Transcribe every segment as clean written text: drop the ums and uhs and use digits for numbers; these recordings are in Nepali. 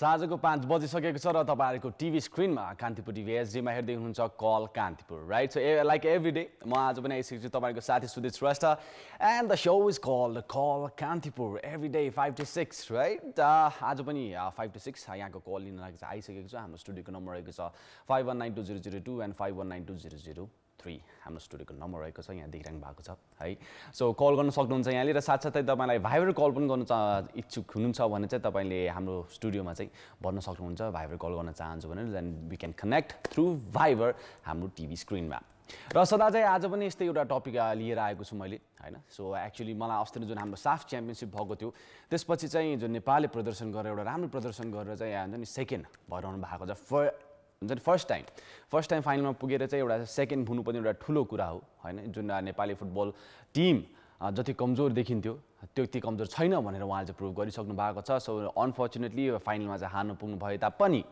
साँझको 5 बजिसकेको छ र तपाईहरुको टिभी स्क्रिनमा कान्तिपुर टिभी एचडी मा हेर्दै हुनुहुन्छ call Kantipur right. So like every day म आज पनि आइसकेको छु तपाईहरुको साथी Sudesh Shrestha and the show is called call Kantipur every day 5 to 6 right. आज पनि 5 to 6 यहाँको कल लिन लागि आइसकेको छु। हाम्रो स्टुडियोको नम्बर रहेको छ 51920002 एन्ड 51920003 हाम्रो स्टुडियोको नम्बर रहेको छ यहाँ देखिरहनु भएको छ है। सो कल गर्न सक्नुहुन्छ यहाँले र साथसाथै तपाईलाई भाइबर कल पनि गर्न इच्छुक हुनुहुन्छ भने चाहिँ तपाईले हाम्रो स्टुडियोमा चाहिँ भन्न सक्नुहुन्छ भाइबर कल गर्न चाहन्छु भने then we can connect through Viber हाम्रो टिभी स्क्रिनमा। र सदा चाहिँ आज पनि यस्तै एउटा टपिक लिएर आएको छु मैले हैन। सो एक्चुअली मलाई अस्ति जुन हाम्रो साफ च्याम्पियनशिप भएको थियो त्यसपछि चाहिँ जुन नेपालले प्रदर्शन गरेर एउटा राम्रो प्रदर्शन गरेर चाहिँ यहाँ नि सेकेन्ड भइरहनु भएको छ। हुन्छ नि फर्स्ट टाइम फाइनलमा पुगेर चाहिँ एउटा सेकेन्ड हुनु पनि एउटा ठुलो कुरा हो हैन। जुन नेपाली फुटबल टिम जति कमजोर देखिन्थ्यो त्यति कमजोर छैन भनेर उहाँले चाहिँ प्रुभ गरिसक्नु भएको छ। सो अनफर्चुनेटली फाइनलमा चाहिँ हार्नु पुग्नु भए तापनि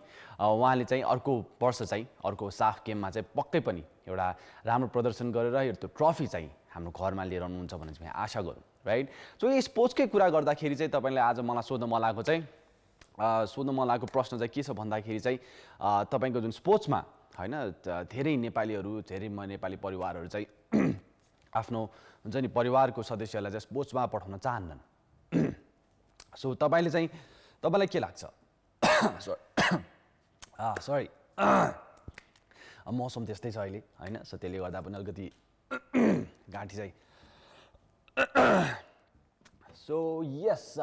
उहाँले चाहिँ अर्को वर्ष चाहिँ अर्को साफ गेममा चाहिँ पक्कै पनि एउटा राम्रो प्रदर्शन गरेर त्यो ट्रफी चाहिँ हाम्रो घरमा लिएर आउनुहुन्छ भन्ने चाहिँ आशा गरौँ राइट। सो यो स्पोर्ट्सकै कुरा गर्दाखेरि चाहिँ तपाईले आज मलाई सोध्न मन लागेको चाहिँ प्रश्न चाहिँ के छ भन्दाखेरि चाहिँ तपाईको जुन स्पोर्ट्समा हैन धेरै नेपालीहरू धेरै नेपाली परिवारहरू चाहिँ आफ्नो हुन्छ नि परिवारको सदस्यलाई चाहिँ स्पोर्ट्समा पठाउन चाहन्नन्। सो तपाईलाई के लाग्छ सरी मौसम त्यस्तै छ अहिले हैन। सो त्यसले गर्दा पनि अलिकति घाँटी चाहिँ सो यस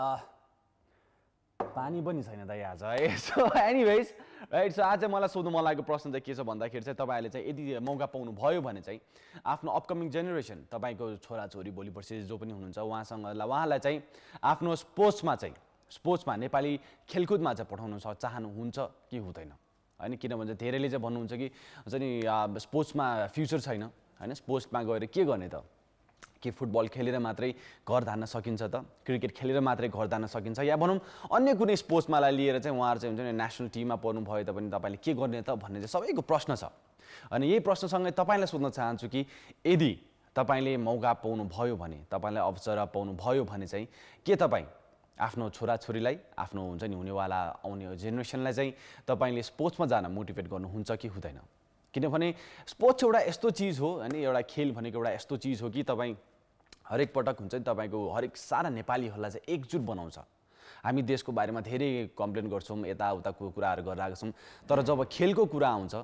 पानी पनि छैन दाइ आज है। So anyways right. सो आज मलाई सोध्नु मन लागेको प्रश्न चाहिँ के छ भन्दाखेरि चाहिँ तपाईहरुले चाहिँ यदि मौका पाउनु भयो भने चाहिँ आफ्नो अपकमिङ जेनेरेसन तपाईको छोराछोरी भोलि पर्सि जो पनि हुनुहुन्छ उहाँलाई चाहिँ आफ्नो स्पोर्ट्समा नेपाली खेलकुदमा चाहिँ पठाउन चाहनुहुन्छ कि हुँदैन हैन। किनभने धेरैले चाहिँ भन्नुहुन्छ कि हुन्छ नि स्पोर्ट्समा फ्युचर छैन हैन। स्पोर्ट्समा गएर के गर्ने त कि फुटबल खेलेर मात्रै घर धान्न सकिन्छ त क्रिकेट खेलेर मात्रै घर धान्न सकिन्छ या भनौँ अन्य कुनै स्पोर्ट्समालाई लिएर चाहिँ उहाँहरू चाहिँ हुन्छ नि नेसनल टिममा पर्नु भयो तापनि तपाईले के गर्ने त भन्ने चाहिँ सबैको प्रश्न छ। अनि यही प्रश्नसँगै तपाईलाई सोध्न चाहन्छु कि यदि तपाईले मौका पाउनु भयो भने तपाईलाई अवसर पाउनु भयो भने चाहिँ के तपाई आफ्नो छोराछोरीलाई आफ्नो हुन्छ नि हुनेवाला आउने जेनेरेसनलाई चाहिँ तपाईले स्पोर्ट्समा जान मोटिभेट गर्नुहुन्छ कि हुँदैन। किनभने स्पोर्ट्स एउटा यस्तो चिज हो अनि एउटा खेल भनेको एउटा यस्तो चिज हो कि तपाईँ हरेक पटक हुन्छ नि तपाईको हरेक सारा नेपालीहरूलाई चाहिँ एकजुट बनाउँछ। हामी देशको बारेमा धेरै कम्प्लेन गर्छौँ यताउताको कुराहरू गरिरहेका छौँ तर जब खेलको कुरा आउँछ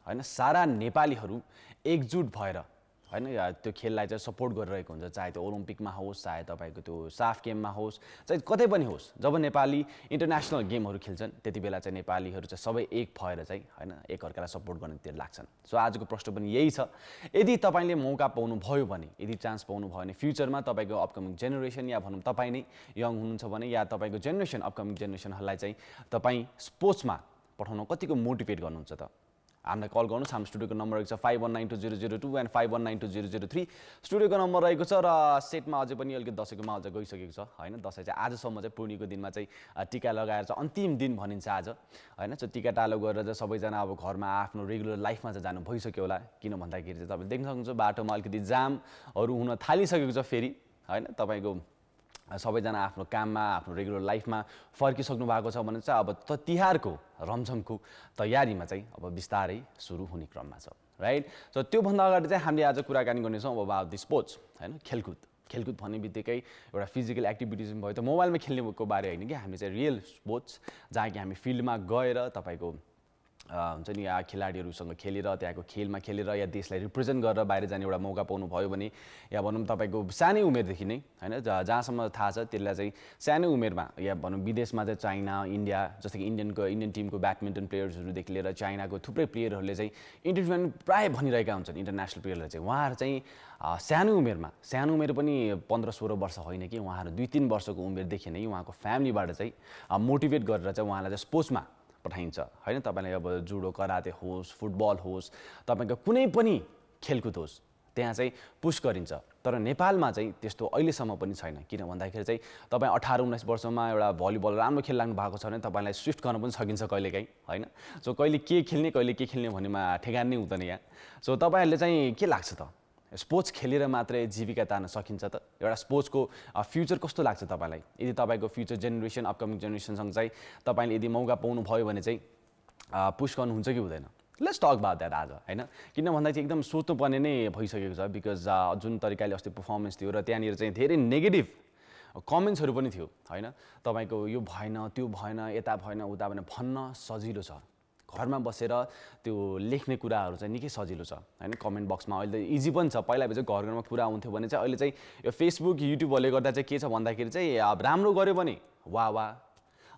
हैन सारा नेपालीहरू एकजुट भएर हैन त्यो खेललाई चाहिँ सपोर्ट गरिरहेको हुन्छ। चाहे त्यो ओलम्पिकमा होस् चाहे तपाईको त्यो साफ गेममा होस् चाहे कतै पनि होस् जब नेपाली इन्टरनेसनल गेमहरू खेल्छन् त्यति बेला चाहिँ नेपालीहरू चाहिँ सबै एक भएर चाहिँ हैन एकअर्कालाई सपोर्ट गर्नेतिर लाग्छन्। सो आजको प्रश्न पनि यही छ यदि तपाईले मौका पाउनु भयो भने यदि चान्स पाउनु भयो भने फ्युचरमा तपाईको अपकमिङ जेनेरेसन या भनौँ तपाईँ नै यङ हुनुहुन्छ भने या तपाईको जेनेरेसन अपकमिङ जेनेरेसनहरूलाई चाहिँ तपाईँ स्पोर्ट्समा पठाउन कतिको मोटिभेट गर्नुहुन्छ त हामीलाई कल गर्नुहोस्। हाम्रो स्टुडियोको नम्बर रहेको छ 51920002 एन्ड 51920003 स्टुडियोको नम्बर रहेको छ। र सेटमा अझै पनि अलिकति दशैँको माहौल चाहिँ गइसकेको छ हैन। दशैँ चाहिँ आजसम्म चाहिँ पूर्णिको दिनमा चाहिँ टिका लगाएर चाहिँ अन्तिम दिन भनिन्छ आज हैन। सो टिका टालो गरेर चाहिँ सबैजना अब घरमा आफ्नो रेगुलर लाइफमा चाहिँ जानु भइसक्यो होला। किन भन्दाखेरि चाहिँ तपाईले देख्न सक्नुहुन्छ बाटोमा अलिकति जामहरू हुन थालिसकेको छ फेरि हैन। तपाईको सबैजना आफ्नो काममा आफ्नो रेगुलर लाइफमा फर्किसक्नु भएको छ भने चाहिँ अब तिहारको रमझमको तयारीमा चाहिँ अब बिस्तारै सुरु हुने क्रममा छ राइट। सो त्योभन्दा अगाडि चाहिँ हामीले आज कुराकानी गर्नेछौँ अब अबाउट द स्पोर्ट्स हैन। खेलकुद भन्ने बित्तिकै एउटा फिजिकल एक्टिभिटिज भयो त मोबाइलमा खेल्नेको बारे होइन कि हामी चाहिँ रियल स्पोर्ट्स जहाँ कि हामी फिल्डमा गएर तपाईको हुन्छ नि यहाँ खेलाडीहरूसँग खेलेर त्यहाँको खेलमा खेलेर या देशलाई रिप्रेजेन्ट गरेर बाहिर जाने एउटा मौका पाउनु भयो भने या भनौँ तपाईँको सानै उमेरदेखि नै हैन जहाँसम्म थाहा छ त्यसलाई चाहिँ सानै उमेरमा या भनौँ विदेशमा चाहिँ चाइना इन्डिया जस्तो कि इन्डियन टिमको ब्याडमिन्टन प्लेयर्सहरूदेखि लिएर चाइनाको थुप्रै प्लेयरहरूले चाहिँ इन्टरटेनमेन्ट प्रायः भनिरहेका हुन्छन् इन्टरनेसनल प्लेयरहरूले चाहिँ उहाँहरू चाहिँ सानो उमेर पनि 15-16 वर्ष होइन कि उहाँहरू 2-3 वर्षको उमेरदेखि नै उहाँको फ्यामिलीबाट चाहिँ मोटिभेट गरेर चाहिँ उहाँलाई चाहिँ स्पोर्ट्समा पठाइन्छ हैन। तपाईलाई अब जुडो कराते होस् फुटबल होस् तपाईको कुनै पनि खेलकुद होस् त्यहाँ चाहिँ पुश गरिन्छ तर नेपालमा चाहिँ त्यस्तो अहिलेसम्म पनि छैन। किन भन्दाखेरि चाहिँ तपाईँ 18-19 वर्षमा एउटा भलिबल राम्रो खेलिराख्नु भएको छ भने तपाईँलाई स्विफ्ट गर्न पनि सकिन्छ कहिलेकाहीँ, होइन? सो कहिले के खेल्ने कहिले के खेल्ने भन्नेमा ठेगान नै हुँदैन यहाँ। सो तपाईँहरूले चाहिँ के लाग्छ त, स्पोर्ट्स खेलेर मात्रै जीविका तान्न सकिन्छ त? एउटा स्पोर्ट्सको फ्युचर कस्तो लाग्छ तपाईँलाई? यदि तपाईँको फ्युचर जेनेरेसन, अपकमिङ जेनेरेसनसँग चाहिँ तपाईँले यदि मौका पाउनुभयो भने चाहिँ पुस गर्नुहुन्छ कि हुँदैन? लेट्स टक अबाउट द्याट आज, होइन? किन भन्दा चाहिँ एकदम सोच्नुपर्ने नै भइसकेको छ। बिकज जुन तरिकाले अस्ति पर्फर्मेन्स थियो र त्यहाँनिर चाहिँ धेरै नेगेटिभ कमेन्ट्सहरू पनि थियो, होइन? तपाईँको यो भएन, त्यो भएन, यता भएन, उता भएन भन्न सजिलो छ। घरमा बसेर त्यो लेख्ने कुराहरू चाहिँ निकै सजिलो छ, होइन? कमेन्ट बक्समा अहिले त इजी पनि छ। पहिला चाहिँ घरमा कुरा हुन्थ्यो भने चाहिँ अहिले चाहिँ यो फेसबुक युट्युबहरूले गर्दा चाहिँ के छ भन्दाखेरि चाहिँ राम्रो गऱ्यो भने वाह वाह,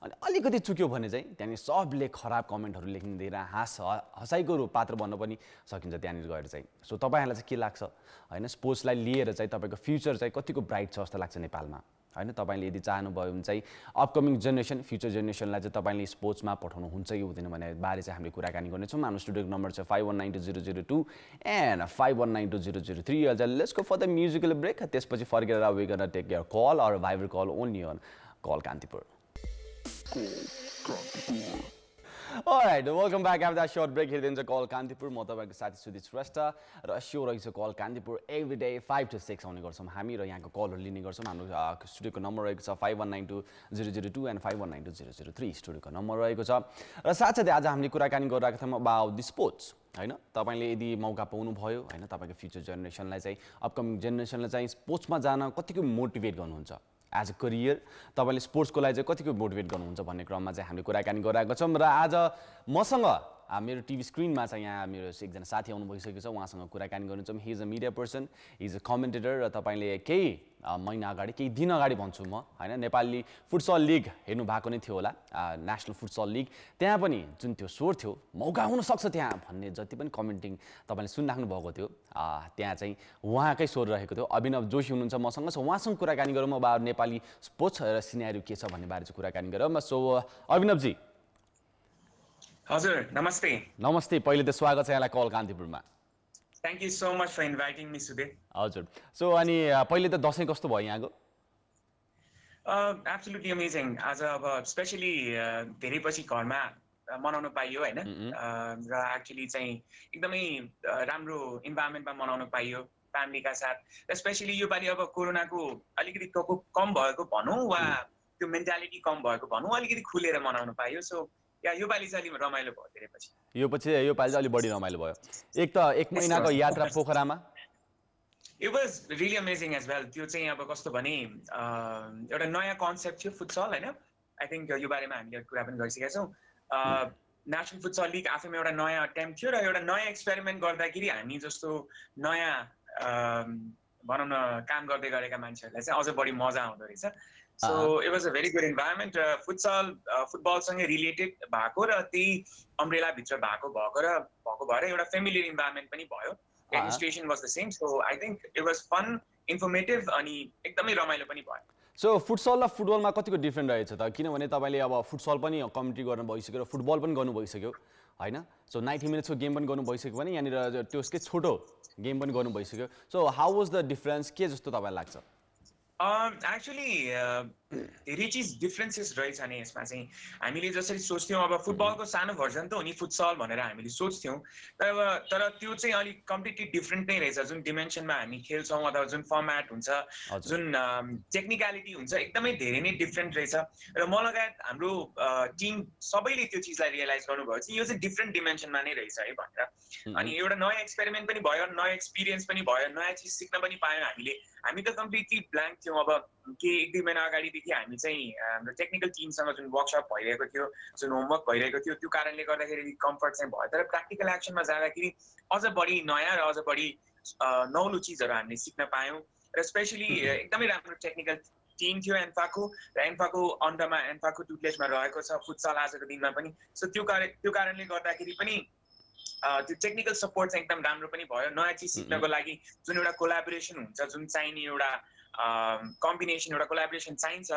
अनि अलिकति चुक्यो भने चाहिँ त्यहाँनिर सबले खराब कमेन्टहरू लेख्न दिएर हँसाइको पात्र बन्न पनि सकिन्छ त्यहाँनिर गएर चाहिँ। सो तपाईँहरूलाई चाहिँ के लाग्छ, होइन? स्पोर्ट्सलाई लिएर चाहिँ तपाईँको फ्युचर चाहिँ कतिको ब्राइट छ जस्तो लाग्छ नेपालमा, होइन? तपाईँले यदि चाहनुभयो भने चाहिँ अपकमिङ जेनेरेसन, फ्युचर जेनेरेसनलाई चाहिँ तपाईँले स्पोर्ट्समा पठाउनुहुन्छ कि हुँदैन भन्ने बारे चाहिँ हामीले कुराकानी गर्नेछौँ। हाम्रो स्टुडियोको नम्बर छ 51920002 and 51920003। Let's go for the musical break. त्यसपछि फर्केर we gonna take your call or Viber call only on call Kantipur. Alright, welcome back after that short break. Here is Call Kantipur. म तपाईको साथी सुदित श्रेष्ठ र शो रहेछ call Kantipur every day 5 to 6 आउने गर्छौँ हामी र यहाँको कलहरू लिने गर्छौँ। हाम्रो स्टुडियोको नम्बर रहेको छ 51920002 एन्ड 51920003 स्टुडियोको नम्बर रहेको छ। र साथसाथै आज हामीले कुराकानी गरिरहेको थियौँ अबाउट द स्पोर्ट्स, होइन? तपाईँले यदि मौका पाउनुभयो, होइन, तपाईँको फ्युचर जेनेरेसनलाई चाहिँ, अपकमिङ जेनेरेसनलाई चाहिँ स्पोर्ट्समा जान कतिको मोटिभेट गर्नुहुन्छ एज अ करियर, तपाईँले स्पोर्ट्सको लागि चाहिँ कतिको मोटिभेट गर्नुहुन्छ भन्ने क्रममा चाहिँ हामीले कुराकानी गरिरहेको छौँ। र आज मसँग मेरो टिभी स्क्रिनमा चाहिँ यहाँ मेरो एकजना साथी आउनु भइसकेको छ, उहाँसँग कुराकानी गर्नेछौँ। He is a media person, he is a commentator र तपाईँले केही महिना अगाडि, केही दिन अगाडि भन्छु म, होइन, नेपाली फुटसल लिग हेर्नु भएको नै थियो होला, नेसनल फुटसल लिग। त्यहाँ पनि जुन त्यो स्वर थियो मौका हुनसक्छ त्यहाँ भन्ने जति पनि कमेन्टिङ तपाईँले सुनिराख्नु भएको थियो, त्यहाँ चाहिँ उहाँकै स्वर रहेको थियो। अभिनव जोशी हुनुहुन्छ मसँग, सो उहाँसँग कुराकानी गरौँ अब नेपाली स्पोर्ट्स र सिनेरियो के छ भन्ने बारे चाहिँ कुराकानी गरौँ। सो अभिनवजी। हजुर नमस्ते। नमस्ते, पहिले त स्वागत छ यहाँलाई कल कान्तिपुरमा। Thank you so much for inviting me सुदे। हजुर, सो अनि पहिले त दसैँ कस्तो भयो यहाँको? Absolutely amazing. आज अब स्पेसली धेरै पछि घरमा मनाउन पाइयो, होइन? र एक्चुअली चाहिँ एकदमै राम्रो इन्भाइरोमेन्टमा मनाउन पाइयो फ्यामिलीका साथ। र स्पेसली योपालि अब कोरोनाको अलिकति प्रकोप कम भएको भनौँ वा त्यो मेन्टालिटी कम भएको भनौँ, अलिकति खुलेर मनाउन पाइयो। सो या योपालि चाहिँ अलिक रमाइलो भयो धेरै पछि। योपालि चाहिँ अलिक बढी रमाइलो भयो। एक महिनाको यात्रा पोखरामा it was really amazing as well. त्यो चाहिँ अब कस्तो भने एउटा नयाँ कन्सेप्ट थियो फुटसल, होइन? आई थिङ्क यो बारेमा हामीले कुरा पनि गरिसकेका छौँ। नेसनल फुटसल लिग आफैमा एउटा नयाँ अटेम्प्ट थियो र एउटा नयाँ एक्सपेरिमेन्ट गर्दाखेरि हामी जस्तो नयाँ भनौँ न काम गर्दै गरेका मान्छेहरूलाई चाहिँ अझ बढी मजा आउँदो रहेछ। So it was a very good environment. Futsal फुटबलसँगै रिलेटेड भएको र त्यही अम्ब्रेलाभित्र भएको भएर एउटा फेमिलियर इन्भाइरोमेन्ट पनि भयो। Administration was the same. So I think it was fun, informative अनि एकदमै रमाइलो पनि भयो। सो फुटसल र फुटबलमा कतिको डिफ्रेन्ट रहेछ त? किनभने तपाईँले अब फुटसल पनि कमेन्ट्री गर्नु भइसक्यो र फुटबल पनि गर्नु भइसक्यो, होइन? सो 90 मिनट्सको गेम पनि गर्नु भइसक्यो भने यहाँनिर त्यसकै छोटो गेम पनि गर्नु भइसक्यो। So how was the difference? के जस्तो तपाईँलाई लाग्छ? एक्चुअली धेरै चिज डिफ्रेन्सेस रहेछ नि यसमा चाहिँ। हामीले जसरी सोच्थ्यौँ अब फुटबलको सानो भर्जन त हो नि फुटसल भनेर हामीले सोच्थ्यौँ, तर त्यो चाहिँ अलिक कम्प्लिटली डिफ्रेन्ट नै रहेछ। जुन डिमेन्सनमा हामी खेल्छौँ अथवा जुन फर्मेट हुन्छ, जुन टेक्निकलिटी हुन्छ, एकदमै धेरै नै डिफ्रेन्ट रहेछ। र म लगायत हाम्रो टिम सबैले त्यो चिजलाई रियलाइज गर्नुभयो चाहिँ यो चाहिँ डिफ्रेन्ट डिमेन्सनमा नै रहेछ है भनेर। अनि एउटा नयाँ एक्सपेरिमेन्ट पनि भयो, नयाँ एक्सपिरियन्स पनि भयो, नयाँ चिज सिक्न पनि पायौँ हामीले। हामी त कम्प्लिटली ब्ल्याङ्क थियौँ। अब के 1-2 महिना अगाडिदेखि हामी चाहिँ हाम्रो टेक्निकल टिमसँग जुन वर्कसप भइरहेको थियो, जुन होमवर्क भइरहेको थियो, त्यो कारणले गर्दाखेरि कम्फर्ट चाहिँ भयो। तर प्र्याक्टिकल एक्सनमा जाँदाखेरि अझ बढी नयाँ र अझ बढी नौलो चिजहरू हामीले सिक्न पायौँ। र स्पेसली एकदमै राम्रो टेक्निकल टिम थियो एन्फाको, र एन्फाको अन्डरमा एन्फाको ट्युटलेजमा रहेको छ फुटसल आजको दिनमा पनि। सो त्यो कारणले गर्दाखेरि पनि त्यो टेक्निकल सपोर्ट चाहिँ एकदम राम्रो पनि भयो। नयाँ चिज सिक्नको लागि जुन एउटा कोलाबोरेसन हुन्छ, जुन चाहिने एउटा कम्बिनेसन, एउटा कोलाबोरेसन चाहिन्छ,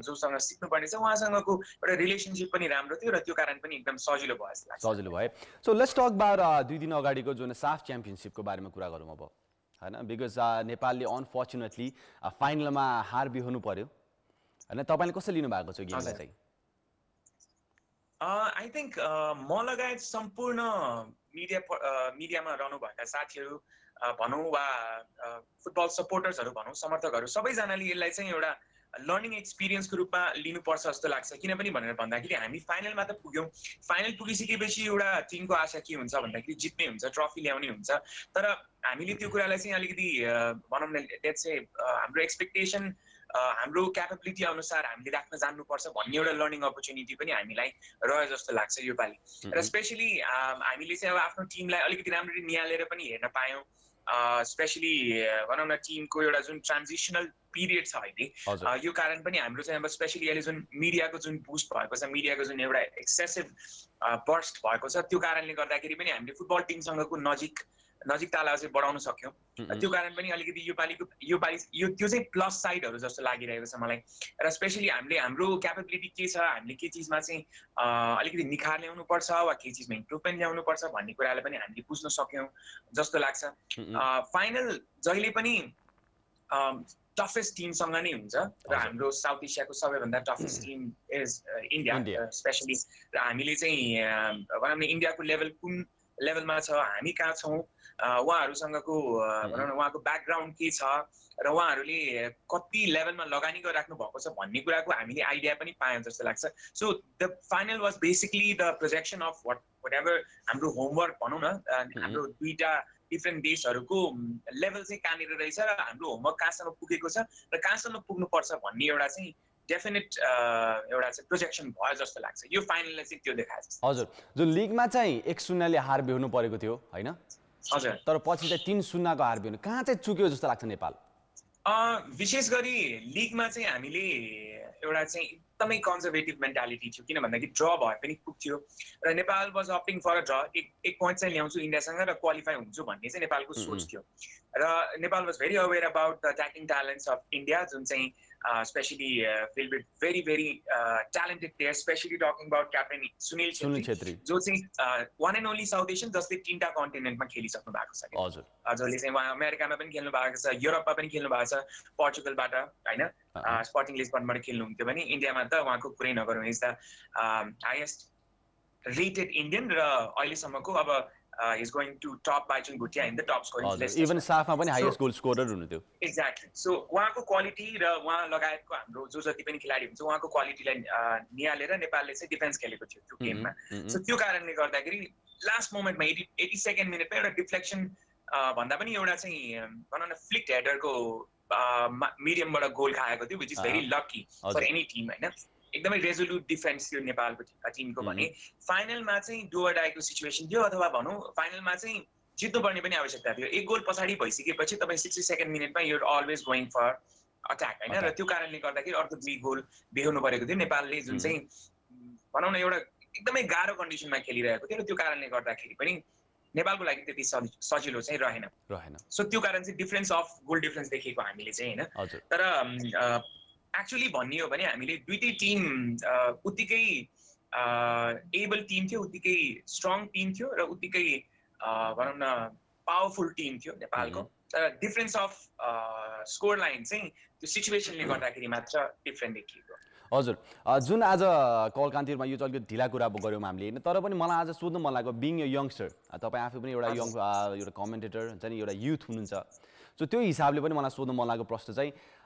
जोसँग सिक्नुपर्ने छ उहाँसँगको एउटा रिलेसनसिप पनि राम्रो थियो र त्यो कारण पनि एकदम सजिलो भयो जस्तो लाग्छ। सजिलो भयो। सो लेट्स टक अबाउट 2 दिन अगाडिको जुन साफ च्याम्पियनसिपको बारेमा कुरा गरौँ अब, हैन बिकज नेपालले अनफर्चुनेटली फाइनलमा हार बिहोर्नु पर्यो हैन तपाईले कसरी लिनु भएको छ गेमलाई चाहिँ आई थिंक म लगायत सम्पूर्ण मिडियामा रहनुभएका साथीहरू भनौँ वा फुटबल सपोर्टर्सहरू भनौँ समर्थकहरू सबैजनाले यसलाई चाहिँ एउटा लर्निङ एक्सपिरियन्सको रूपमा लिनुपर्छ जस्तो लाग्छ किनभने भनेर भन्दाखेरि हामी फाइनलमा त पुग्यौँ फाइनल पुगिसकेपछि एउटा टिमको आशा के हुन्छ भन्दाखेरि जित्ने हुन्छ ट्रफी ल्याउने हुन्छ तर हामीले त्यो कुरालाई चाहिँ अलिकति भनौँ न लेट्स से हाम्रो एक्सपेक्टेसन हाम्रो क्यापेबिलिटी अनुसार हामीले राख्न जान्नुपर्छ भन्ने एउटा लर्निङ अपर्च्युनिटी पनि हामीलाई रह्यो जस्तो लाग्छ यो पालि र स्पेसली हामीले चाहिँ अब आफ्नो टिमलाई अलिकति राम्ररी निहालेर पनि हेर्न पायौँ स्पेसली भनौँ न टिमको एउटा जुन ट्रान्जिसनल पिरियड छ अहिले यो कारण पनि हाम्रो चाहिँ अब स्पेसली अहिले जुन मिडियाको जुन बुस्ट भएको छ मिडियाको जुन एउटा एक्सेसिभ बर्स्ट भएको छ त्यो कारणले गर्दाखेरि पनि हामीले फुटबल टिमसँगको नजिकतालाई चाहिँ बढाउन सक्यौँ त्यो कारण पनि अलिकति यो पालि त्यो चाहिँ प्लस साइडहरू जस्तो लागिरहेको छ मलाई र स्पेसली हामीले हाम्रो क्यापेबिलिटी के छ हामीले के चिजमा चाहिँ अलिकति निखार ल्याउनुपर्छ वा के चिजमा इम्प्रुभमेन्ट ल्याउनुपर्छ भन्ने कुरालाई पनि हामीले बुझ्न सक्यौँ जस्तो लाग्छ फाइनल जहिले पनि टफेस्ट टिमसँग नै हुन्छ र हाम्रो साउथ एसियाको सबैभन्दा toughest team is India especially र हामीले चाहिँ भनौँ न इन्डियाको लेभल कुन लेभलमा छ हामी कहाँ छौँ उहाँहरूसँगको भनौँ न उहाँको ब्याकग्राउन्ड के छ र उहाँहरूले कति लेभलमा लगानी गरिराख्नु भएको छ भन्ने कुराको हामीले आइडिया पनि पायौँ जस्तो लाग्छ so the final was basically the projection of whatever हाम्रो होमवर्क भनौँ न हाम्रो दुईटा डिफ्रेन्ट देशहरूको लेभल चाहिँ कहाँनिर रहेछ र हाम्रो होमवर्क कहाँसम्म पुगेको छ र कहाँसम्म पुग्नुपर्छ भन्ने एउटा चाहिँ डेफिनेट एउटा चाहिँ प्रोजेक्सन भयो जस्तो लाग्छ यो फाइनलले चाहिँ त्यो देखाएको छ हजुर जुन लिगमा चाहिँ 1-0 ले हार बिहोर्नु परेको थियो हैन हजुर तर पछि चाहिँ 3-0 को हार बिहोर्नु कहाँ चाहिँ चुक्यो जस्तो लाग्छ नेपाल विशेष गरी लिगमा चाहिँ हामीले एउटा चाहिँ एकदमै कन्जर्भेटिभ मेन्टालिटी थियो किन भन्दाखेरि ड्र भए पनि पुग्थ्यो र Nepal was upping for a draw एक पोइन्ट चाहिँ ल्याउँछु इन्डियासँग र क्वालिफाई हुन्छु भन्ने चाहिँ नेपालको सोच थियो र Nepal was very aware about the attacking talents of India जुन चाहिँ especially field with very very talented player especially talking about captain Sunil Chhetri जो चाहिँ one and only south Asian जसले 3टा कन्टिनेन्टमा खेलिसक्नु भएको छ हजुर जसले चाहिँ उहाँ अमेरिकामा पनि खेल्नु भएको छ युरोपमा पनि खेल्नु भएको छ पोर्चुगलबाट हैन स्पोर्टिङ लिस्बनबाट खेल्नुहुन्थ्यो भने इन्डियामा त उहाँको कुरै नगरौँ is the highest rated Indian र अहिलेसम्मको अब is going to top Baichung Bhutia in the top scoring list. Even साफमा पनि हाईएस्ट गोल स्कोरर हुनुहुन्थ्यो. Exactly. So उहाँको क्वालिटी र उहाँ लगायतको हाम्रो जो जति पनि खेलाडी हुन्छ उहाँको क्वालिटीलाई निहालेर नेपालले चाहिँ डिफेन्स खेलेको थियो त्यो गेममा. सो त्यो कारणले गर्दाखेरि लास्ट मोमेन्टमा 82nd मिनेटमा एउटा डिफ्लेक्सन भन्दा पनि एउटा चाहिँ भनौँ न फ्लिक्ट हेडरको मिडियमबाट गोल खाएको थियो which is very lucky for any team हैन. एकदमै रेजोल्युट डिफेन्स थियो नेपालको टिमको भने फाइनलमा चाहिँ डु अर डाईको सिचुएसन थियो अथवा भनौँ फाइनलमा चाहिँ जित्नुपर्ने पनि आवश्यकता थियो एक गोल पछाडि भइसकेपछि तपाईँ 62nd मिनेटमा you're always going for attack हैन र त्यो कारणले गर्दाखेरि अर्को 2 गोल बेहोर्नु परेको थियो नेपालले जुन चाहिँ भनौँ न एउटा एकदमै गाह्रो कन्डिसनमा खेलिरहेको थियो र त्यो कारणले गर्दाखेरि पनि नेपालको लागि त्यति सजिलो चाहिँ रहेन सो त्यो कारण चाहिँ डिफरेन्स अफ गोल डिफरेन्स देखेको हामीले चाहिँ हैन तर एक्चुअली भन्ने हो भने हामीले दुईटै टिम उत्तिकै एबल टिम थियो उत्तिकै स्ट्रङ टिम थियो र उत्तिकै भनौँ न पावरफुल टिम थियो नेपालको तर डिफरेन्स अफ स्कोर लाइन चाहिँ त्यो सिचुएसनले गर्दाखेरि मात्र डिफरेन्ट देखिएको हजुर जुन आज कलकान्तिरमा यो चाहिँ अलिकति ढिला कुरा गऱ्यौँ हामीले तर पनि मलाई आज सोध्नु मन लाग्यो बिङ ए यङ्स्टर तपाईँ आफै पनि एउटा यङ एउटा कमेन्टेटर हुन्छ नि एउटा युथ हुनुहुन्छ सो त्यो हिसाबले पनि मलाई सोध्नु मन लागेको प्रश्न चाहिँ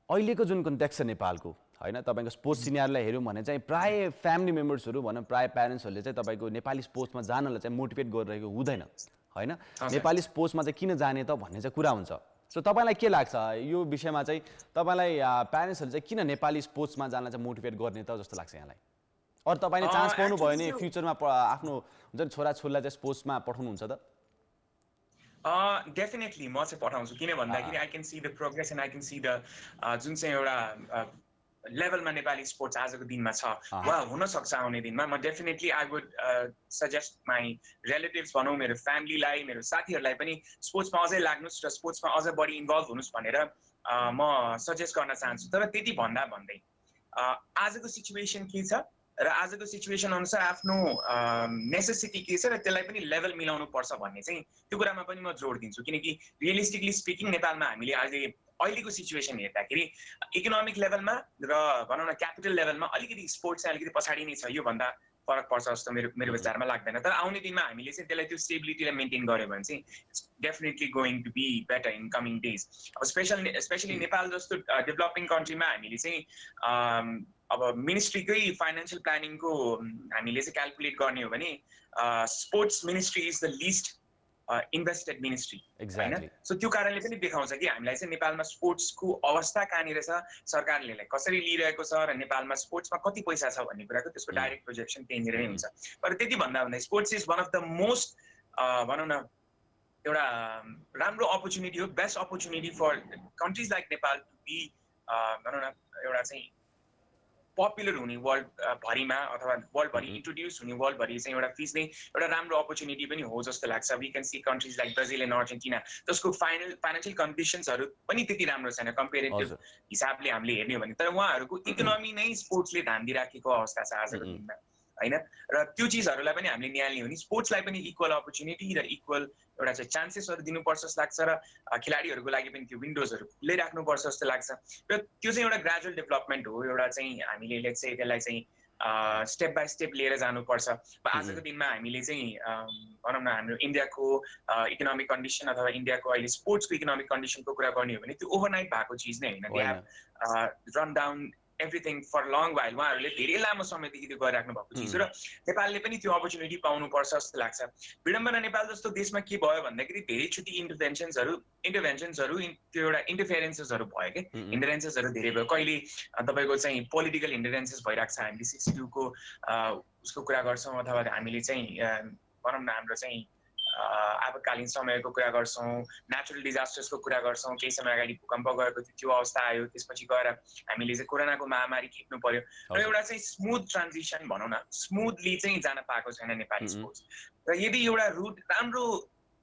अहिलेको जुन कन्टेक्स्ट छ नेपालको हैन तपाईको स्पोर्ट्स सिनियरलाई हेर्यौँ भने चाहिँ प्राय फ्यामिली मेम्बर्सहरू भनौँ प्राय प्यारेन्ट्सहरूले चाहिँ तपाईँको नेपाली स्पोर्ट्समा जानलाई चाहिँ मोटिभेट गरिरहेको हुँदैन हैन नेपाली स्पोर्ट्समा चाहिँ किन जाने त भन्ने चाहिँ कुरा हुन्छ सो तपाईँलाई के लाग्छ यो विषयमा चाहिँ तपाईँलाई प्यारेन्ट्सहरूले चाहिँ किन नेपाली स्पोर्ट्समा जानलाई चाहिँ मोटिभेट गर्ने त जस्तो लाग्छ यहाँलाई अरू तपाईँले चान्स पाउनु भयो भने फ्युचरमा आफ्नो हुन्छ नि छोराछोरीलाई चाहिँ स्पोर्ट्समा पठाउनुहुन्छ त डेफिनेटली म चाहिँ पठाउँछु किन भन्दाखेरि I can see the progress and I can see the जुन चाहिँ एउटा लेभलमा नेपाली स्पोर्ट्स आजको दिनमा छ वा हुनसक्छ आउने दिनमा म definitely I would suggest my relatives भनौँ मेरो फ्यामिलीलाई मेरो साथीहरूलाई पनि स्पोर्ट्समा अझै लाग्नुहोस् र स्पोर्ट्समा अझ बढी इन्भल्भ हुनुहोस् भनेर म सजेस्ट गर्न चाहन्छु तर त्यति भन्दै आजको सिचुएसन के छ र आजको सिचुएसन अनुसार आफ्नो नेसेसिटी के छ र त्यसलाई पनि लेभल मिलाउनु पर्छ भन्ने चाहिँ त्यो कुरामा पनि म जोड दिन्छु किनकि रियलिस्टिकली स्पिकिङ नेपालमा हामीले अहिलेको सिचुएसन हेर्दाखेरि इकोनोमिक लेभलमा र भनौँ न क्यापिटल लेभलमा अलिकति स्पोर्ट्स चाहिँ अलिकति पछाडि नै छ, योभन्दा फरक पर्छ जस्तो मेरो विचारमा लाग्दैन। तर आउने दिनमा हामीले चाहिँ त्यसलाई त्यो स्टेबिलिटीलाई मेन्टेन गर्यो भने चाहिँ definitely going to be better in coming days. अब स्पेसली नेपाल जस्तो डेभलपिङ कन्ट्रीमा हामीले चाहिँ अब मिनिस्ट्रीकै फाइनेन्सियल प्लानिङको हामीले चाहिँ क्यालकुलेट गर्ने हो भने sports ministry is the list invested ministry होइन। सो त्यो कारणले पनि देखाउँछ कि हामीलाई चाहिँ नेपालमा स्पोर्ट्सको अवस्था कहाँनिर छ, सरकारले कसरी लिइरहेको छ र नेपालमा स्पोर्ट्समा कति पैसा छ भन्ने कुराको त्यसको डाइरेक्ट प्रोजेक्सन त्यहीँनिर नै हुन्छ। तर त्यति भन्दा sports is one of the most भनौँ न एउटा राम्रो अपर्च्युनिटी हो, best opportunity for countries like Nepal to be भनौँ न एउटा चाहिँ पपुलर हुने वर्ल्ड भरिमा अथवा वर्ल्डभरि इन्ट्रोड्युस हुने वर्ल्डभरि चाहिँ एउटा फिज नै एउटा राम्रो अपर्च्युनिटी पनि हो जस्तो लाग्छ। We can see countries like Brazil and Argentina जसको फाइनेन्सियल कन्डिसन्सहरू पनि त्यति राम्रो छैन कम्पेरेटिभ हिसाबले हामीले हेर्ने हो भने, तर उहाँहरूको इकोनोमी नै स्पोर्ट्सले ध्यान दिइराखेको अवस्था छ आजको दिनमा होइन। र त्यो चिजहरूलाई पनि हामीले निहाल्ने हो भने स्पोर्ट्सलाई पनि इक्वल अपर्च्युनिटी र इक्वल एउटा चाहिँ चान्सेसहरू दिनुपर्छ जस्तो लाग्छ र खेलाडीहरूको लागि पनि त्यो विन्डोजहरू खुल्लै राख्नुपर्छ जस्तो लाग्छ। र त्यो चाहिँ एउटा ग्रेजुअल डेभलपमेन्ट हो, एउटा चाहिँ हामीले लेट्स से त्यसलाई चाहिँ स्टेप बाई स्टेप लिएर जानुपर्छ। आजको दिनमा हामीले चाहिँ भनौँ न हाम्रो इन्डियाको इकोनोमिक कन्डिसन अथवा इन्डियाको अहिले स्पोर्ट्सको इकोनोमिक कन्डिसनको कुरा गर्ने हो भने त्यो ओभरनाइट भएको चिज नै होइन। They have run down everything for long while, उहाँहरूले धेरै लामो समयदेखि त्यो गरिराख्नु भएको चिज हो र नेपालले पनि त्यो अपर्च्युनिटी पाउनुपर्छ जस्तो लाग्छ। विडम्बना नेपाल जस्तो देशमा के भयो भन्दाखेरि धेरैचोटि इन्टरभेन्सन्सहरू त्यो एउटा इन्टरफेरेन्सेसहरू भयो कि इन्टरेन्सेसहरू धेरै भयो। कहिले तपाईँको चाहिँ पोलिटिकल इन्टरेन्सेस भइरहेको छ, हामीले 62 को उसको कुरा गर्छौँ अथवा हामीले चाहिँ भनौँ न हाम्रो चाहिँ आपतकालीन समयको कुरा गर्छौँ, नेचुरल डिजास्टर्सको कुरा गर्छौँ, केही समय अगाडि भूकम्प गएको थियो त्यो अवस्था आयो, त्यसपछि गएर हामीले चाहिँ कोरोनाको महामारी खेप्नु पर्यो र एउटा चाहिँ स्मुथ ट्रान्जिसन भनौँ न स्मुथली चाहिँ जान पाएको छैन नेपाली स्पोर्ट्स। र यदि एउटा रुट राम्रो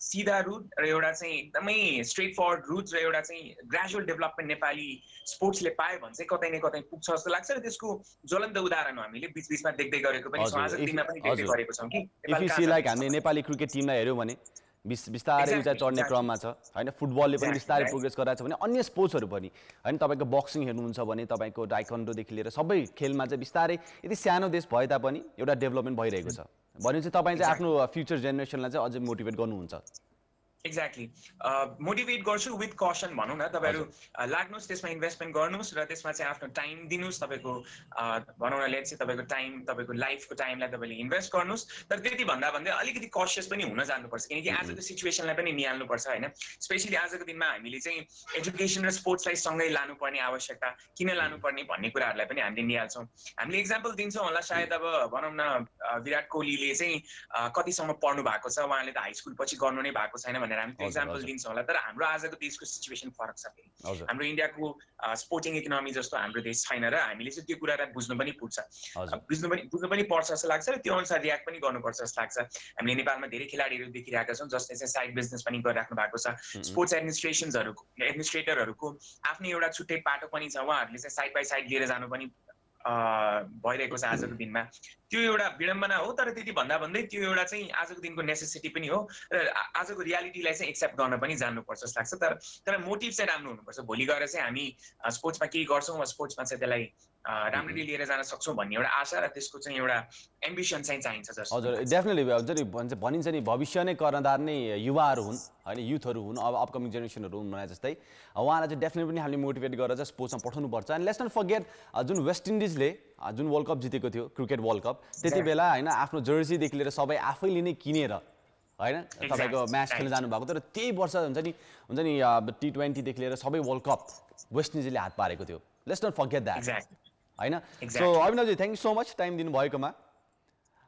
सिधा रुट र एउटा चाहिँ एकदमै स्ट्रेट फरवर्ड रुट र एउटा चाहिँ ग्रेजुअल डेभलपमेन्ट नेपाली स्पोर्ट्सले पायो भने चाहिँ कतै न कतै पुग्छ जस्तो लाग्छ। र त्यसको ज्वलन्त उदाहरण हामीले बिचबिचमा देख्दै गरेको पनि छौँ, आजको दिनमा पनि देख्दै गरेको छौँ कि लाइक हामीले नेपाली क्रिकेट टिमलाई हेऱ्यौँ भने बिस्तारै उचाइ चढ्ने क्रममा छ होइन। फुटबलले पनि बिस्तारै प्रोग्रेस गरिरहेको छ भने अन्य स्पोर्ट्सहरू पनि होइन। तपाईँको बक्सिङ हेर्नुहुन्छ भने तपाईँको टाइक्वान्डोदेखि लिएर सबै खेलमा चाहिँ बिस्तारै यति सानो देश भए तापनि एउटा डेभलपमेन्ट भइरहेको छ भनेपछि तपाईँ चाहिँ आफ्नो फ्युचर जेनेरेसनलाई चाहिँ अझै मोटिभेट गर्नुहुन्छ। एक्ज्याक्टली मोटिभेट गर्छु विथ कसन भनौँ न। तपाईँहरू लाग्नुहोस्, त्यसमा इन्भेस्टमेन्ट गर्नुहोस् र त्यसमा चाहिँ आफ्नो टाइम दिनुहोस्। तपाईँको भनौँ न लेट्स चाहिँ तपाईँको टाइम तपाईँको लाइफको टाइमलाई तपाईँले इन्भेस्ट गर्नुहोस्। तर त्यति भन्दा अलिकति कसियस पनि हुन जानुपर्छ किनकि आजको सिचुएसनलाई पनि निहाल्नुपर्छ होइन। स्पेसली आजको दिनमा हामीले चाहिँ एजुकेसन र स्पोर्ट्सलाई सँगै लानुपर्ने आवश्यकता किन लानुपर्ने भन्ने कुराहरूलाई पनि हामीले निहाल्छौँ। हामीले इक्जाम्पल दिन्छौँ होला सायद अब भनौँ न विराट कोहलीले चाहिँ कतिसम्म पढ्नु भएको छ, उहाँले त हाई स्कुल पछि गर्नु नै भएको छैन भनेर हामी त्यो इक्जाम्पल दिन्छौँ होला। तर हाम्रो आजको देशको सिचुएसन फरक छ। हाम्रो इन्डियाको स्पोर्टिङ इकोनोमी जस्तो हाम्रो देश छैन र हामीले चाहिँ त्यो कुरालाई बुझ्नु पनि पर्छ जस्तो लाग्छ र त्यो अनुसार रियाक्ट पनि गर्नुपर्छ जस्तो लाग्छ। हामीले नेपालमा धेरै खेलाडीहरू देखिरहेका छौँ जसले चाहिँ साइड बिजनेस पनि गरिराख्नु भएको छ। स्पोर्ट्स एडमिनिस्ट्रेटरहरूको आफ्नै एउटा छुट्टै पाटो पनि छ, उहाँहरूले चाहिँ साइड बाई साइड लिएर जानु पनि भइरहेको छ आजको दिनमा। त्यो एउटा विडम्बना हो, तर त्यति भन्दै त्यो एउटा चाहिँ आजको दिनको नेसेसिटी पनि हो र आजको रियालिटीलाई चाहिँ एक्सेप्ट गर्न पनि जान्नुपर्छ जस्तो लाग्छ। तर मोटिभ चाहिँ राम्रो हुनुपर्छ। भोलि गएर चाहिँ हामी स्पोर्ट्समा केही गर्छौँ वा स्पोर्ट्समा चाहिँ त्यसलाई राम्ररी लिएर जान सक्छौँ भन्ने एउटा आशा र त्यसको चाहिँ एउटा एम्बिसन चाहिँ चाहिन्छ जस्तो। हजुर डेफिनेटली हुन्छ भनिन्छ नि भविष्य नै कर्णधार नै युवाहरू हुन् होइन, युथहरू हुन्, अब अपकमिङ जेनेरेसनहरू हुन् भने जस्तै उहाँलाई चाहिँ डेफिनेटली पनि हामीले मोटिभेट गरेर चाहिँ स्पोर्ट्समा पठाउनुपर्छ। एन्ड लेट्स नट फर्गेट जुन वेस्ट इन्डिजले जुन वर्ल्ड कप जितेको थियो क्रिकेट वर्ल्ड कप, त्यति बेला होइन आफ्नो जर्सीदेखि लिएर सबै आफैले नै किनेर होइन तपाईँको म्याच खेल्न जानुभएको। तर त्यही वर्ष हुन्छ नि T20देखि लिएर सबै वर्ल्ड कप वेस्ट इन्डिजले हात पारेको थियो। लेट्स नट फर्गेट द्याट होइन। So Abhinavji thank you so much time दिनुभएकोमा।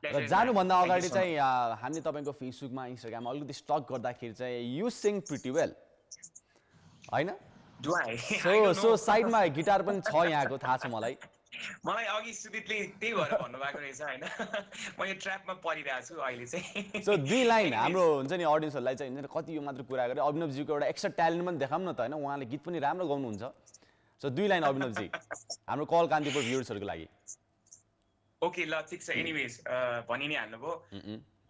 र जानुभन्दा अगाडि चाहिँ हामीले तपाईँको फेसबुकमा इन्स्टाग्राममा अलिकति स्टक गर्दाखेरि चाहिँ यु सिङ प्रिटी वेल होइन। सो साइडमा गिटार पनि छ यहाँको, थाहा छ मलाई अघि सुदितले त्यही भएर भन्नुभएको रहेछ होइन। म यो ट्र्यापमा परिरहेको छु अहिले चाहिँ। सो 2 लाइन हाम्रो हुन्छ नि अडियन्सहरूलाई चाहिँ कति यो मात्र कुरा गरेँ, अभिनवजीको एउटा एक्स्ट्रा ट्यालेन्ट पनि देखाउँ न त होइन। उहाँले गीत पनि राम्रो गाउनुहुन्छ। सो 2 लाइन अभिनवजी हाम्रो कल कान्तिपुर भ्युर्सहरूको लागि। ओके ल ठिक छ एनीवेज भनि नै हाल्नुभयो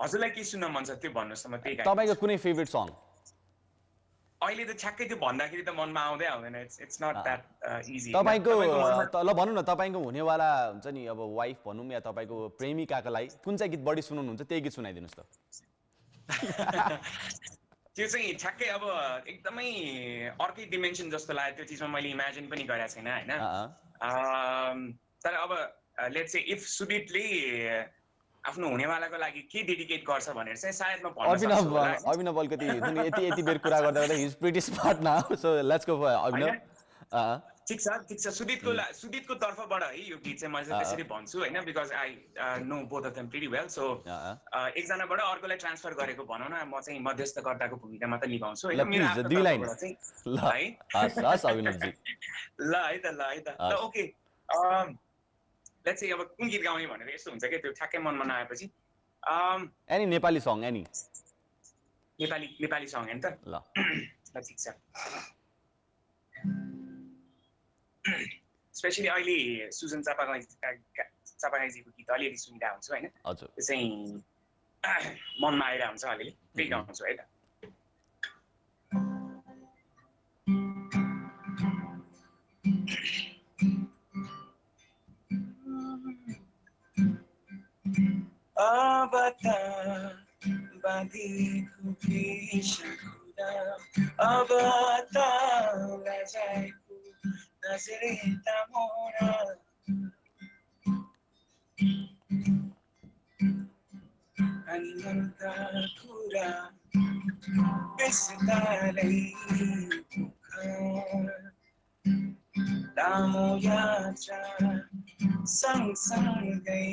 हजुरलाई के सुन्न मन छ त्यो भन्नुहोस् न म त्यही तपाईँको कुनै फेभरेट सङ अहिले त ठ्याक्कै त्यो भन्दाखेरि त मनमा आउँदै आउँदैन इट्स नट द्याट इजी तपाईँको ल भनौँ न तपाईँको हुनेवाला हुन्छ नि अब वाइफ भनौँ या तपाईँको प्रेमिकाको लागि कुन चाहिँ गीत बढी सुनाउनुहुन्छ त्यही गीत सुनाइदिनुहोस् त त्यो चाहिँ ठ्याक्कै अब एकदमै अर्कै डिमेन्सन जस्तो लाग्यो त्यो चिजमा मैले इमेजिन पनि गरेको छैन होइन तर अब लेट्स से इफ सुदितले आफ्नो हुनेवालाको लागि के डेडिकेट गर्छ भनेर चाहिँ सायद म भन्न सक्छु होला अभिनव अलिकति यति बेर कुरा गर्दा गर्दा he is pretty smart now so let's go for Abhinav ठिक छ सुदितको तर्फबाट है यो गीत चाहिँ मैले त्यसरी भन्छु होइन because I know both of them pretty well so एकजनाबाट अर्कोलाई ट्रान्सफर गरेको भनौँ न म चाहिँ मध्यस्थकर्ताको भूमिका मात्र निभाउँछु होइन मेरो आफ्नो तर्फबाट चाहिँ ल है त ओके लेट्स से अब कुन गीत गाउने भनेर यस्तो हुन्छ कि त्यो ठ्याक्कै मनमा नआएपछि any Nepali song any Nepali song हैन त ल ठिक छ स्पेशली अहिले सुजन चापागाईजीको गीत अलिअलि सुनिरहेको हुन्छु होइन हजुर त्यो चाहिँ मनमा आइरहेको हुन्छ अलिअलि त्यही गाउँछु है त अब त बाँधेको केशकुरा अब त लजाएको नजरे मोरा अनि मनका कुरा बिस्तारै लामो यात्रा सँगसँगै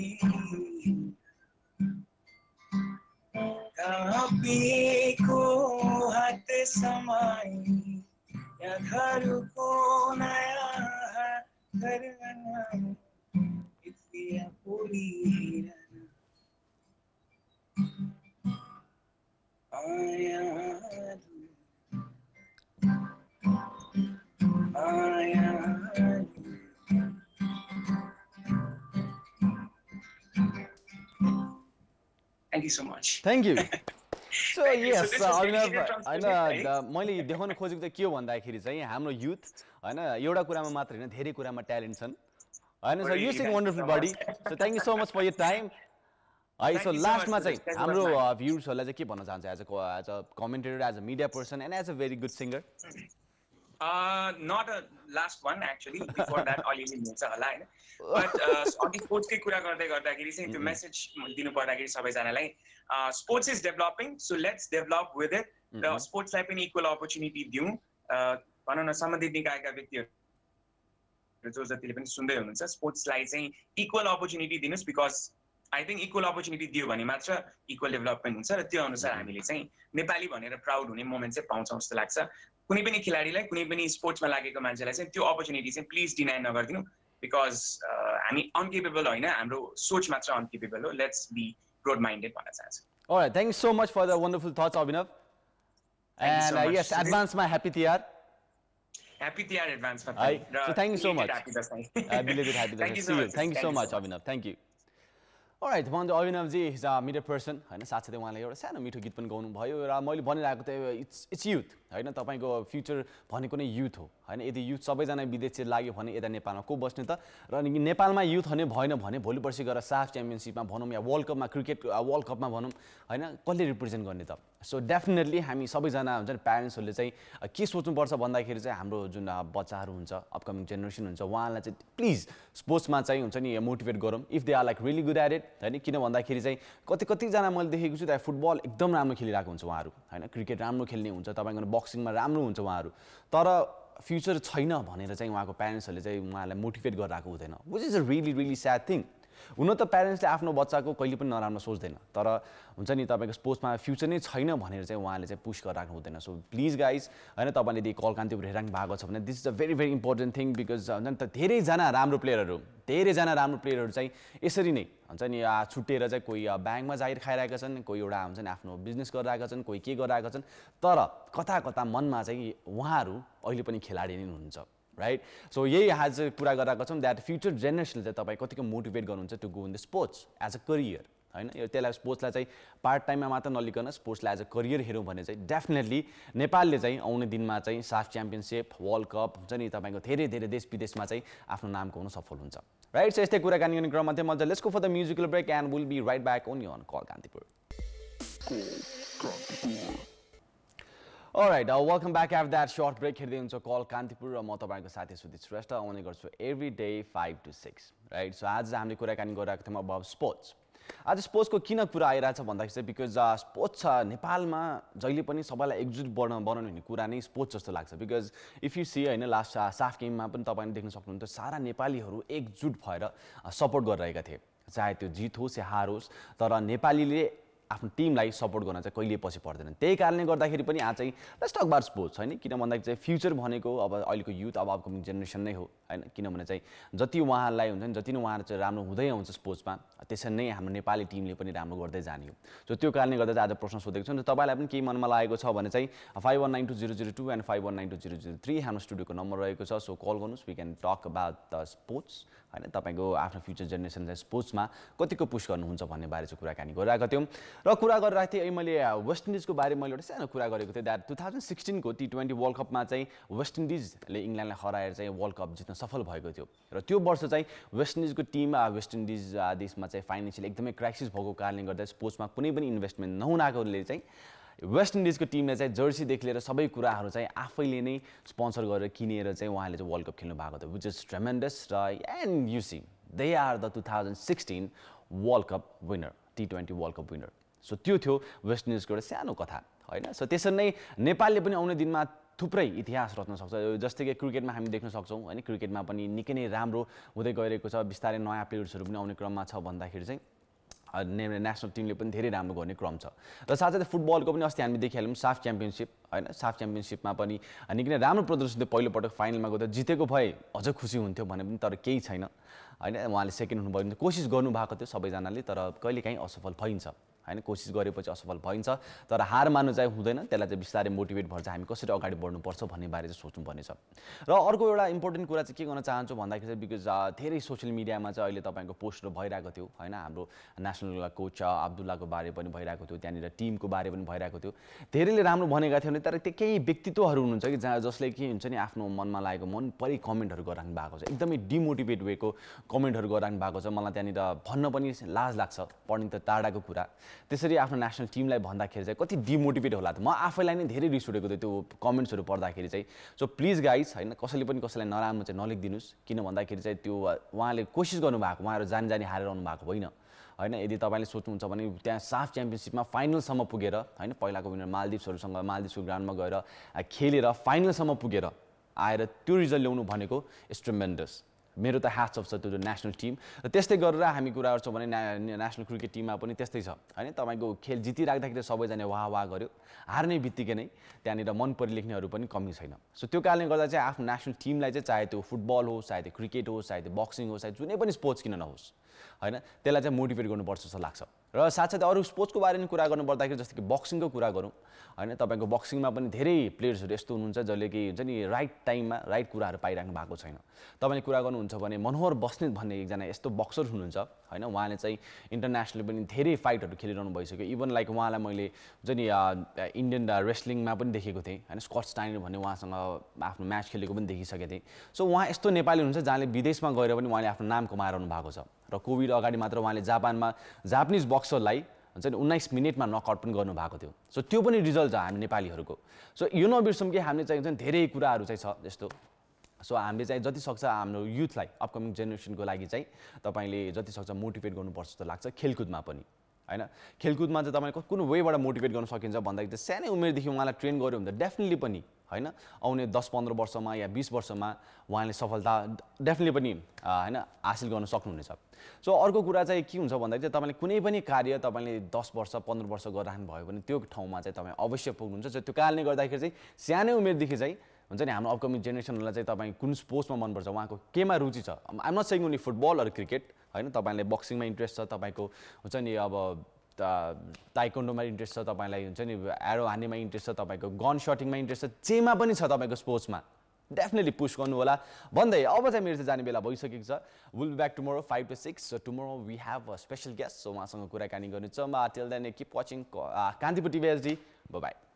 कापिएको हात समाई यादहरूको नयाँ घरमा इतिया पुरिरहन Thank you so much. Thank you. So yes, अभिनव होइन मैले देखाउन खोजेको चाहिँ के हो भन्दाखेरि चाहिँ हाम्रो युथ होइन एउटा कुरामा मात्र होइन धेरै कुरामा ट्यालेन्ट छन् होइन sir you sing wonderful buddy so thank you so much for your time है सो लास्टमा चाहिँ हाम्रो भ्युर्सहरूलाई चाहिँ के भन्न चाहन्छ as a commentator as a media person and as a very good singer not a last one actually before that अलिअलि हुन्छ होला हैन बट अघि स्पोर्ट्सकै कुरा गर्दाखेरि चाहिँ त्यो मेसेज दिनु पर्दाखेरि सबैजनालाई sports is developing so let's develop with it र स्पोर्ट्सलाई पनि इक्वल अपर्च्युनिटी दिउँ भनौँ न सम्बन्धित निकायका व्यक्तिहरू जो जतिले पनि सुन्दै हुनुहुन्छ स्पोर्ट्सलाई चाहिँ इक्वल अपर्च्युनिटी दिनुहोस् because I think equal opportunity दियो भने मात्र इक्वल डेभलपमेन्ट हुन्छ र त्यो अनुसार हामीले चाहिँ नेपाली भनेर प्राउड हुने मोमेन्ट चाहिँ पाउँछौँ जस्तो लाग्छ कुनै पनि खेलाडीलाई कुनै पनि स्पोर्ट्समा लागेको मान्छेलाई चाहिँ त्यो अपर्च्युनिटी चाहिँ प्लिज डिनाइ नगरिदिनु बिकज हामी अनकेपेबल होइन हाम्रो सोच मात्र अनकेपेबल हो लेट्स बी ब्रोड माइन्डेड भन्न चाहन्छु Alright, thank you so much for the wonderful thoughts, Abhinav. And yes, advance my happy TR. Happy TR advance. So thank you so much. Belated happy Thank you so much. Thank you so much, Abhinav. Thank you. Alright, Abhinavji is a media person होइन साथसाथै उहाँले एउटा सानो मिठो गीत पनि गाउनु भयो र मैले भनिरहेको त इट्स युथ होइन तपाईँको फ्युचर भनेको नै युथ हो होइन यदि युथ सबैजना विदेश लाग्यो भने यता नेपालमा को बस्ने त र नेपालमा युथ हुने भएन भने भोलि पर्सि गएर साफ च्याम्पियनसिपमा भनौँ या वर्ल्ड कपमा क्रिकेट वर्ल्ड कपमा भनौँ होइन कसले रिप्रेजेन्ट गर्ने त सो डेफिनेटली हामी सबैजना हुन्छ नि प्यारेन्ट्सहरूले चाहिँ के सोच्नुपर्छ भन्दाखेरि चाहिँ हाम्रो जुन बच्चाहरू हुन्छ अपकमिङ जेनेरेसन हुन्छ उहाँलाई चाहिँ प्लिज स्पोर्ट्समा चाहिँ हुन्छ नि मोटिभेट गरौँ if they are like really good at it होइन किन भन्दाखेरि चाहिँ कतिजना मैले देखेको छु त फुटबल एकदम राम्रो खेलिरहेको हुन्छ उहाँहरू होइन क्रिकेट राम्रो खेल्ने हुन्छ तपाईँको बक्सिङमा राम्रो हुन्छ उहाँहरू तर फ्युचर छैन भनेर चाहिँ उहाँको प्यारेन्ट्सहरूले चाहिँ उहाँलाई मोटिभेट गरिरहेको हुँदैन which is a really really sad thing हुन त प्यारेन्ट्सले आफ्नो बच्चाको कहिले पनि नराम्रो सोच्दैन तर हुन्छ नि तपाईँको स्पोर्ट्समा फ्युचर नै छैन भनेर चाहिँ उहाँले चाहिँ पुस गरिराख्नु हुँदैन सो प्लिज गाइज होइन तपाईँले यदि कल कान्तिपुर हेरिराख्नु भएको छ भने this is a very very important thing because हुन्छ नि त धेरैजना राम्रो प्लेयरहरू चाहिँ यसरी नै हुन्छ नि छुट्टिएर चाहिँ कोही ब्याङ्कमा जागिर खाइरहेका छन् कोही एउटा हुन्छ नि आफ्नो बिजनेस गरिरहेका छन् कोही के गरिरहेका छन् तर कता कता मनमा चाहिँ उहाँहरू अहिले पनि खेलाडी नै हुनुहुन्छ राइट सो यही आज कुरा गरिरहेको छौँ द्याट फ्युचर जेनेरेसनले चाहिँ तपाईँ कतिको मोटिभेट गर्नुहुन्छ to go in the sports as a career होइन यो त्यसलाई स्पोर्ट्सलाई चाहिँ पार्ट टाइममा मात्र नलिकन स्पोर्ट्सलाई एज अ करियर हेरौँ भने चाहिँ डेफिनेटली नेपालले चाहिँ आउने दिनमा चाहिँ साफ च्याम्पियनसिप वर्ल्ड कप हुन्छ नि तपाईँको धेरै धेरै देश विदेशमा चाहिँ आफ्नो नाम कमाउन सफल हुन्छ राइट सो यस्तै कुराकानी गर्ने क्रममा चाहिँ मजा let's go for the musical break and will be right back only on call Kantipur Alright, welcome back after that short break. हेर्दै हुन्छ कल कान्तिपुर र म तपाईँको साथी सुदित श्रेष्ठ आउने गर्छु every day 5 to 6 right so आज हामीले कुराकानी गरिरहेको थियौँ अब स्पोर्ट्स आज स्पोर्ट्सको किन कुरा आइरहेछ भन्दाखेरि चाहिँ बिकज स्पोर्ट्स छ नेपालमा जहिले पनि सबैलाई एकजुट बनाउनु हुने कुरा नै स्पोर्ट्स जस्तो लाग्छ बिकज इफ यु सी होइन लास्ट साफ गेममा पनि तपाईँले देख्न सक्नुहुन्छ सारा नेपालीहरू एकजुट भएर सपोर्ट गरिरहेका थिए चाहे त्यो जित होस् या हार होस् तर नेपालीले आफ्नो टिमलाई सपोर्ट गर्न चाहिँ कहिले पछि पर्दैन त्यही कारणले गर्दाखेरि पनि आज चाहिँ लेट्स टक अबाउट स्पोर्ट्स होइन किन भन्दाखेरि चाहिँ फ्युचर भनेको अब अहिलेको युथ अब अपकमिङ जेनेरेसन नै हो होइन किनभने चाहिँ जति उहाँहरूलाई हुन्छ नि जति नै उहाँहरू चाहिँ राम्रो हुँदै आउँछ स्पोर्ट्समा त्यसरी नै हाम्रो नेपाली टिमले पनि राम्रो गर्दै जाने हो सो त्यो कारणले गर्दा चाहिँ आज प्रश्न सोधेको छु नि तपाईँलाई पनि केही मनमा लागेको छ भने चाहिँ 51920002 एन्ड 51920003 हाम्रो स्टुडियोको नम्बर रहेको छ सो कल गर्नुहोस् we can talk about the sports होइन तपाईँको आफ्नो फ्युचर जेनेरेसन चाहिँ स्पोर्ट्समा कतिको पुस गर्नुहुन्छ भन्ने बारे चाहिँ कुराकानी गरिरहेको थियौँ र कुरा गरिरहेको थिएँ मैले वेस्ट इन्डिजको बारेमा मैले एउटा सानो कुरा गरेको थिएँ द्याट 2016 को T20 वर्ल्ड कपमा चाहिँ वेस्ट इन्डिजले इङ्ल्यान्डलाई हराएर चाहिँ वर्ल्ड कप जित्न सफल भएको थियो र त्यो वर्ष चाहिँ वेस्ट इन्डिजको टिम वेस्ट इन्डिज देशमा चाहिँ फाइनेन्सियल एकदमै क्राइसिस भएको कारणले गर्दा स्पोर्ट्समा कुनै पनि इन्भेस्टमेन्ट नहुनाकोले चाहिँ वेस्ट इन्डिजको टिमले चाहिँ जर्सीदेखि लिएर सबै कुराहरू चाहिँ आफैले नै स्पोन्सर गरेर किनेर चाहिँ उहाँले चाहिँ वर्ल्ड कप खेल्नु भएको थियो विच इज ट्रेमेन्डस र and you see they are the 2016 world cup winner T20 world cup winner so त्यो थियो वेस्ट इन्डिजको एउटा सानो कथा होइन सो त्यसरी नै नेपालले पनि आउने दिनमा थुप्रै इतिहास रच्न सक्छ जस्तै कि क्रिकेटमा हामी देख्न सक्छौँ होइन क्रिकेटमा पनि निकै नै राम्रो हुँदै गइरहेको छ बिस्तारै नयाँ प्लेयर्सहरू पनि आउने क्रममा छ भन्दाखेरि चाहिँ नेसनल टिमले पनि धेरै राम्रो गर्ने क्रम छ र साथसाथै फुटबलको पनि अस्ति हामी देखिहाल्यौँ साफ च्याम्पियनसिप होइन साफ च्याम्पियनसिपमा पनि निकै नै राम्रो प्रदर्शन थियो पहिलोपटक फाइनलमा गएर जितेको भए अझ खुसी हुन्थ्यो भने पनि तर केही छैन होइन उहाँले सेकेन्ड हुनुभयो कोसिस गर्नुभएको थियो सबैजनाले तर कहिलेकाहीँ असफल भइन्छ होइन कोसिस गरेपछि असफल भइन्छ तर हार मान्नु चाहिँ हुँदैन त्यसलाई चाहिँ बिस्तारै मोटिभेट भएर चाहिँ हामी कसरी अगाडि बढ्नुपर्छ भन्ने बारे चाहिँ सोच्नुपर्नेछ र अर्को एउटा इम्पोर्टेन्ट कुरा चाहिँ के गर्न चाहन्छु भन्दाखेरि चाहिँ बिकज धेरै सोसियल मिडियामा चाहिँ अहिले तपाईँको पोस्टहरू भइरहेको थियो होइन हाम्रो नेसनल कोच अब्दुल्लाको बारे पनि भइरहेको थियो त्यहाँनिर टिमको बारे पनि भइरहेको थियो धेरैले राम्रो भनेका थियो भने तर त्यो केही व्यक्तित्वहरू हुनुहुन्छ कि जसले के हुन्छ नि आफ्नो मनमा लागेको मन परि कमेन्टहरू गरिराख्नु भएको छ एकदमै डिमोटिभेट वेको कमेन्टहरू गरिराख्नु भएको छ मलाई त्यहाँनिर भन्न पनि लाज लाग्छ पढ्ने त टाढाको कुरा त्यसरी आफ्नो नेसनल टिमलाई भन्दाखेरि चाहिँ कति डिमोटिभेट होला त म आफैलाई नै धेरै रिस उठेको थियो त्यो कमेन्ट्सहरू पढ्दाखेरि चाहिँ सो प्लिज गाइज होइन कसैले पनि कसैलाई नराम्रो चाहिँ नलेखिदिनुहोस् किन भन्दाखेरि चाहिँ त्यो उहाँले कोसिस गर्नुभएको उहाँहरू जानी हारेर आउनु भएको होइन होइन यदि तपाईँले सोच्नुहुन्छ भने त्यहाँ साफ च्याम्पियनसिपमा फाइनलसम्म पुगेर होइन पहिलाको विनर मालदिप्सहरूसँग मालदिप्सको ग्राउन्डमा गएर खेलेर फाइनलसम्म पुगेर आएर त्यो रिजल्ट ल्याउनु भनेको इट्स ट्रेमेन्डस मेरो त ह्याट्स अफ छ त्यो नेसनल टिम र त्यस्तै गरेर हामी कुरा गर्छौँ भने नेसनल क्रिकेट टिममा पनि त्यस्तै छ होइन तपाईँको खेल जितिराख्दाखेरि सबैजना वाह वाह गर्यो हार्ने बित्तिकै नै त्यहाँनिर मन परिलेख्नेहरू पनि कमी छैन सो त्यो कारणले गर्दा चाहिँ आफ्नो नेसनल टिमलाई चाहिँ चाहे त्यो फुटबल होस् चाहे त्यो क्रिकेट होस् चाहे त्यो बक्सिङ होस् चाहे जुनै पनि स्पोर्ट्स किन नहोस् होइन त्यसलाई चाहिँ मोटिभेट गर्नुपर्छ जस्तो लाग्छ र साथसाथै अरू स्पोर्ट्सको बारेमा कुरा गर्नु पर्दाखेरि जस्तो कि बक्सिङको कुरा गरौँ होइन तपाईँको बक्सिङमा पनि धेरै प्लेयर्सहरू यस्तो हुनुहुन्छ जसले कि हुन्छ नि राइट टाइममा राइट कुराहरू पाइराख्नु भएको छैन तपाईँले कुरा गर्नुहुन्छ भने मनोहर बस्नेत भन्ने एकजना यस्तो बक्सर हुनुहुन्छ होइन उहाँले चाहिँ इन्टरनेसनल पनि धेरै फाइटहरू खेलिरहनु भइसक्यो इभन लाइक उहाँलाई मैले हुन्छ नि इन्डियन रेस्लिङमा पनि देखेको थिएँ होइन स्कट स्टाइनर भन्ने उहाँसँग आफ्नो म्याच खेलेको पनि देखिसकेको थिएँ सो उहाँ यस्तो नेपाली हुनुहुन्छ जहाँले विदेशमा गएर पनि उहाँले आफ्नो नाम कमाइरहनु भएको छ र कोभिड अगाडि मात्र उहाँले जापानिज बक्सरलाई हुन्छ नि 19 मिनटमा नकआउट पनि गर्नुभएको थियो सो त्यो पनि रिजल्ट छ हामी नेपालीहरूको सो यो नबिर्सौँ कि हामीले चाहिँ हुन्छ नि धेरै कुराहरू चाहिँ छ जस्तो सो हामीले चाहिँ जति सक्छ हाम्रो युथलाई अपकमिङ जेनेरेसनको लागि चाहिँ तपाईँले जति सक्छ मोटिभेट गर्नुपर्छ जस्तो लाग्छ खेलकुदमा पनि होइन खेलकुदमा चाहिँ तपाईँले कुन वेबाट मोटिभेट गर्न सकिन्छ भन्दाखेरि चाहिँ सानै उमेरदेखि उहाँलाई ट्रेन गऱ्यो भने त डेफिनेटली पनि होइन आउने 10-15 वर्षमा या 20 वर्षमा उहाँले सफलता डेफिनेटली पनि होइन हासिल गर्न सक्नुहुनेछ सो अर्को कुरा चाहिँ के हुन्छ भन्दाखेरि चाहिँ तपाईँले कुनै पनि कार्य तपाईँले 10 वर्ष 15 वर्ष गरिराख्नु भयो भने त्यो ठाउँमा चाहिँ तपाईँ अवश्य पुग्नुहुन्छ त्यो कारणले गर्दाखेरि चाहिँ सानै उमेरदेखि चाहिँ हुन्छ नि हाम्रो अपकमिङ जेनेरेसनलाई चाहिँ तपाईँ कुन स्पोर्ट्समा मनपर्छ उहाँको केमा रुचि छ I'm not saying only football or cricket होइन तपाईँले बक्सिङमा इन्ट्रेस्ट छ तपाईँको हुन्छ नि अब ताइक्वान्डोमा इन्ट्रेस्ट छ तपाईँलाई हुन्छ नि एरो हान्नेमा इन्ट्रेस्ट छ तपाईँको गन सटिङमा इन्ट्रेस्ट छ जेमा पनि छ तपाईँको स्पोर्ट्समा डेफिनेटली पुश गर्नु होला भन्दै अब चाहिँ मेरो चाहिँ जाने बेला भइसकेको छ will be back tomorrow 5 to 6 so tomorrow we have a special guest so उहाँसँग कुराकानी गर्नेछौँ till then keep watching Kantipur TV HD by